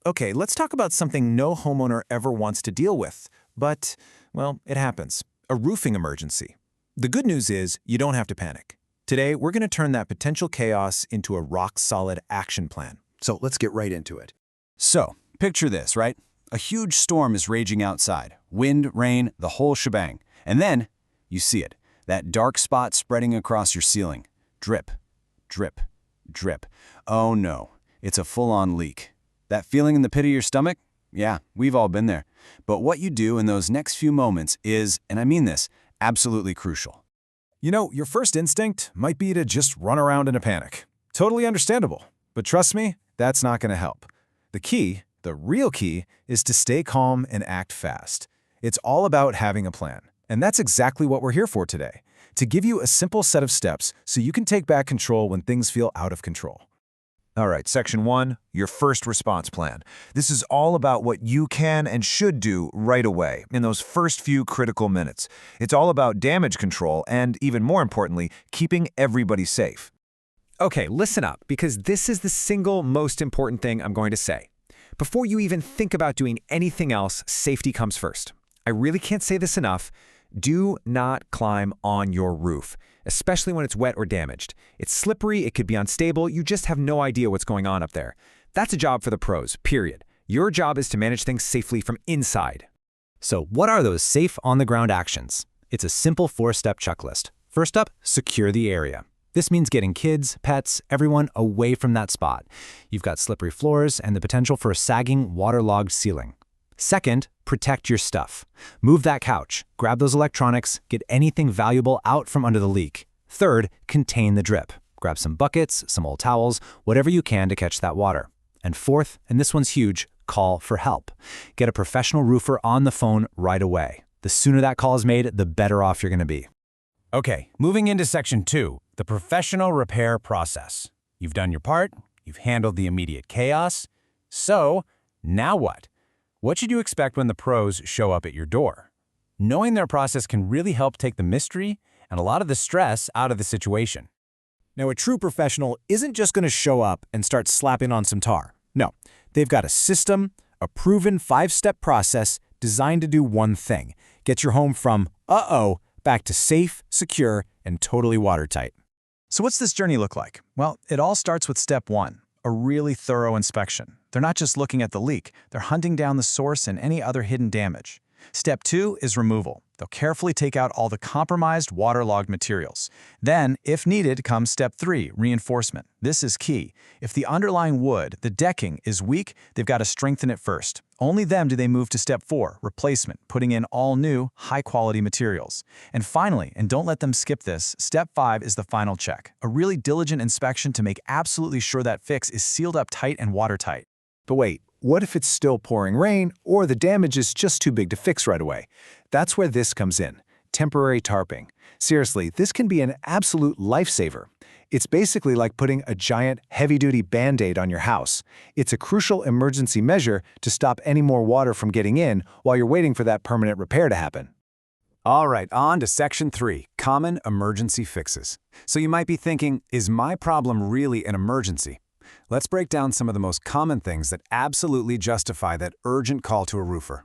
Okay, let's talk about something no homeowner ever wants to deal with. But, well, it happens. A roofing emergency. The good news is you don't have to panic. Today, we're going to turn that potential chaos into a rock-solid action plan. So let's get right into it. So, picture this, right? A huge storm is raging outside. Wind, rain, the whole shebang. And then, you see it. That dark spot spreading across your ceiling. Drip, drip, drip. Oh no, it's a full-on leak. That feeling in the pit of your stomach? Yeah, we've all been there. But what you do in those next few moments is, and I mean this, absolutely crucial. You know, your first instinct might be to just run around in a panic. Totally understandable. But trust me, that's not going to help. The key, the real key, is to stay calm and act fast. It's all about having a plan. And that's exactly what we're here for today, to give you a simple set of steps so you can take back control when things feel out of control. All right, Section 1, your first response plan. This is all about what you can and should do right away in those first few critical minutes. It's all about damage control and, even more importantly, keeping everybody safe. Okay, listen up, because this is the single most important thing I'm going to say. Before you even think about doing anything else, safety comes first. I really can't say this enough. Do not climb on your roof, especially when it's wet or damaged. It's slippery, it could be unstable, you just have no idea what's going on up there. That's a job for the pros, period. Your job is to manage things safely from inside. So what are those safe on-the-ground actions? It's a simple 4-step checklist. First up, secure the area. This means getting kids, pets, everyone away from that spot. You've got slippery floors and the potential for a sagging, waterlogged ceiling. Second, protect your stuff. Move that couch, grab those electronics, get anything valuable out from under the leak. Third, contain the drip. Grab some buckets, some old towels, whatever you can to catch that water. And fourth, and this one's huge, call for help. Get a professional roofer on the phone right away. The sooner that call is made, the better off you're going to be. Okay, moving into Section 2, the professional repair process. You've done your part, you've handled the immediate chaos. So, now what? What should you expect when the pros show up at your door? Knowing their process can really help take the mystery and a lot of the stress out of the situation. Now, a true professional isn't just going to show up and start slapping on some tar. No, they've got a system, a proven 5-step process designed to do one thing: get your home from uh-oh back to safe, secure, and totally watertight. So what's this journey look like? Well, it all starts with step 1, a really thorough inspection. They're not just looking at the leak, they're hunting down the source and any other hidden damage. Step 2 is removal. They'll carefully take out all the compromised, waterlogged materials. Then, if needed, comes Step 3, reinforcement. This is key. If the underlying wood, the decking, is weak, they've got to strengthen it first. Only then do they move to Step 4, replacement, putting in all new, high-quality materials. And finally, and don't let them skip this, Step 5 is the final check, a really diligent inspection to make absolutely sure that fix is sealed up tight and watertight. But wait, what if it's still pouring rain or the damage is just too big to fix right away? That's where this comes in, temporary tarping. Seriously, this can be an absolute lifesaver. It's basically like putting a giant, heavy-duty Band-Aid on your house. It's a crucial emergency measure to stop any more water from getting in while you're waiting for that permanent repair to happen. All right, on to Section 3, common emergency fixes. So you might be thinking, is my problem really an emergency? Let's break down some of the most common things that absolutely justify that urgent call to a roofer.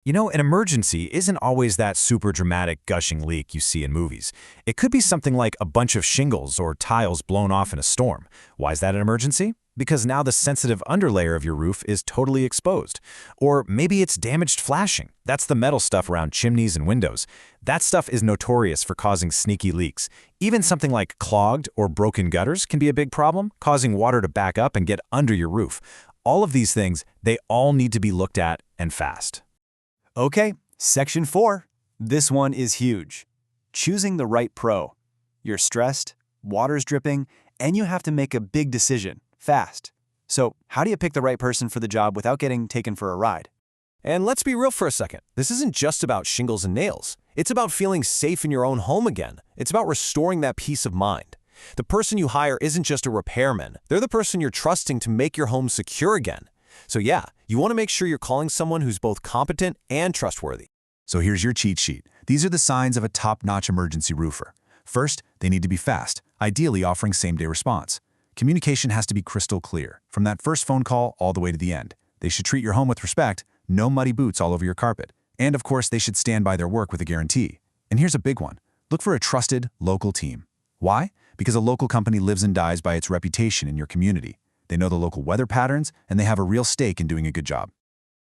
You know, an emergency isn't always that super dramatic gushing leak you see in movies. It could be something like a bunch of shingles or tiles blown off in a storm. Why is that an emergency? Because now the sensitive underlayer of your roof is totally exposed. Or maybe it's damaged flashing. That's the metal stuff around chimneys and windows. That stuff is notorious for causing sneaky leaks. Even something like clogged or broken gutters can be a big problem, causing water to back up and get under your roof. All of these things, they all need to be looked at and fast. Okay, Section 4. This one is huge. Choosing the right pro. You're stressed, water's dripping, and you have to make a big decision, fast. So, how do you pick the right person for the job without getting taken for a ride? And let's be real for a second. This isn't just about shingles and nails. It's about feeling safe in your own home again. It's about restoring that peace of mind. The person you hire isn't just a repairman. They're the person you're trusting to make your home secure again. So yeah, you want to make sure you're calling someone who's both competent and trustworthy. So here's your cheat sheet. These are the signs of a top-notch emergency roofer. First, they need to be fast, ideally offering same-day response. Communication has to be crystal clear, from that first phone call all the way to the end. They should treat your home with respect, no muddy boots all over your carpet. And of course, they should stand by their work with a guarantee. And here's a big one. Look for a trusted, local team. Why? Because a local company lives and dies by its reputation in your community. They know the local weather patterns, and they have a real stake in doing a good job.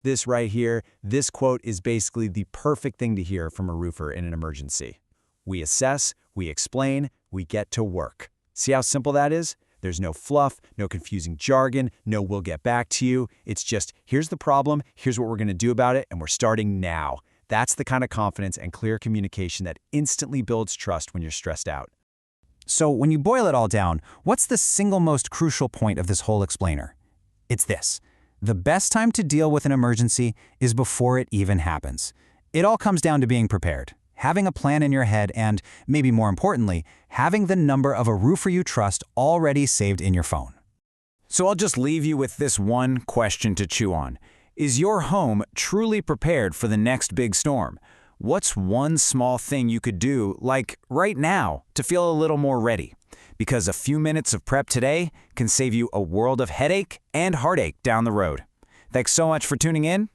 This right here, this quote is basically the perfect thing to hear from a roofer in an emergency. We assess, we explain, we get to work. See how simple that is? There's no fluff, no confusing jargon, no we'll get back to you. It's just, here's the problem, here's what we're going to do about it, and we're starting now. That's the kind of confidence and clear communication that instantly builds trust when you're stressed out. So when you boil it all down, what's the single most crucial point of this whole explainer? It's this. The best time to deal with an emergency is before it even happens. It all comes down to being prepared, having a plan in your head, and, maybe more importantly, having the number of a roofer you trust already saved in your phone. So I'll just leave you with this one question to chew on. Is your home truly prepared for the next big storm? What's one small thing you could do, like right now, to feel a little more ready? Because a few minutes of prep today can save you a world of headache and heartache down the road. Thanks so much for tuning in.